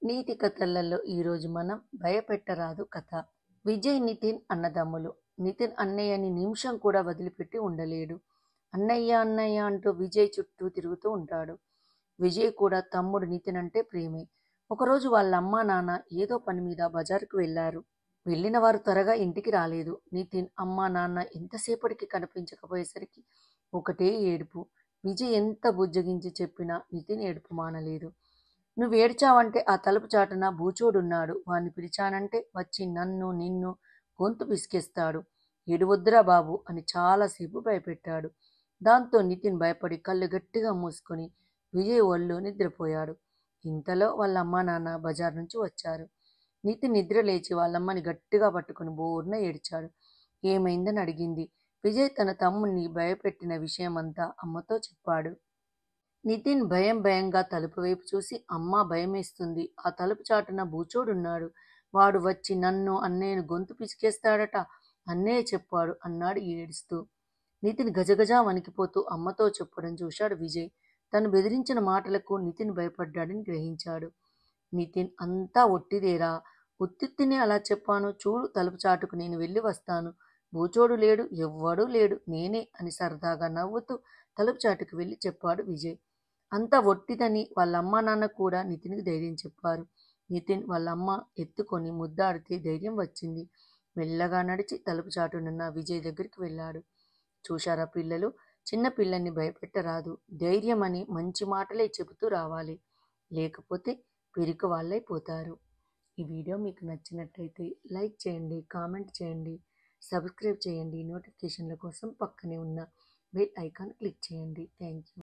నీతి కథలలో ఈరోజు మనం భయపెట్టరాదు కథ. విజయ్, నితిన్ అన్నదమ్ములు. నితిన్ అన్నయ్యని నిమిషం కూడా వదిలిపెట్టి ఉండలేడు. అన్నయ్య అన్నయ్య అంటూ విజయ్ చుట్టూ తిరుగుతూ ఉంటాడు. విజయ్ కూడా తమ్ముడు నితిన్ అంటే ప్రేమే. ఒకరోజు వాళ్ళ అమ్మా నాన్న ఏదో పని మీద బజారుకు వెళ్లారు. వెళ్ళిన వారు త్వరగా ఇంటికి రాలేదు. నితిన్ అమ్మా నాన్న ఎంతసేపటికి కనిపించకపోయేసరికి ఒకటే ఏడుపు. విజయ్ ఎంత బుజ్జగించి చెప్పినా నితిన్ ఏడుపు మానలేదు. నువ్వేడ్చావంటే ఆ తలుపు చాటున బూచోడున్నాడు. వాణ్ణి పిలిచానంటే వచ్చి నన్ను నిన్ను గొంతు పిసికేస్తాడు. ఏడవొద్దురా బాబు అని చాలాసేపు భయపెట్టాడు. దాంతో నితిన్ భయపడి కళ్ళు గట్టిగా మూసుకొని విజయ్ ఒళ్ళో నిద్రపోయాడు. ఇంతలో వాళ్ళ అమ్మా నాన్న బజార్ నుంచి వచ్చారు. నితిన్ నిద్ర లేచి వాళ్ళమ్మని గట్టిగా పట్టుకుని బోర్న ఏడ్చాడు. ఏమైందని అడిగింది. విజయ్ తన తమ్ముణ్ణి భయపెట్టిన విషయమంతా అమ్మతో చెప్పాడు. నితిన్ భయంగా తలుపు వైపు చూసి, అమ్మా భయమేస్తుంది. ఆ తలుపు చాటున బూచోడున్నాడు. వాడు వచ్చి నన్ను అన్నయ్యను గొంతు పిసికేస్తాడట. అన్నయ్య చెప్పాడు అన్నాడు ఏడుస్తూ. నితిన్ గజగజా వణికిపోతూ అమ్మతో చెప్పడం చూశాడు విజయ్. తను బెదిరించిన మాటలకు నితిన్ భయపడ్డాడని గ్రహించాడు. నితిన్ అంతా ఒట్టిదేరా, ఉత్తినే అలా చెప్పాను. చూడు, తలుపు చాటుకు నేను వెళ్ళి వస్తాను. బూచోడు లేడు, ఎవ్వడూ లేడు, నేనే అని సరదాగా నవ్వుతూ తలుపు చాటుకు వెళ్ళి చెప్పాడు విజయ్. అంతా ఒట్టిదని వాళ్ళ అమ్మా నాన్న కూడా నితిన్కి ధైర్యం చెప్పారు. నితిన్ వాళ్ళమ్మ ఎత్తుకొని ముద్దాడితే ధైర్యం వచ్చింది. మెల్లగా నడిచి తలుపు చాటునున్న విజయ్ దగ్గరికి వెళ్ళాడు. చూశారా పిల్లలు, చిన్న పిల్లల్ని భయపెట్టరాదు. ధైర్యం అని మంచి మాటలే చెబుతూ రావాలి, లేకపోతే పిరికి వాళ్ళైపోతారు. ఈ వీడియో మీకు నచ్చినట్టయితే లైక్ చేయండి, కామెంట్ చేయండి, సబ్స్క్రైబ్ చేయండి. నోటిఫికేషన్ల కోసం పక్కనే ఉన్న బెల్ ఐకాన్ క్లిక్ చేయండి. Thank you.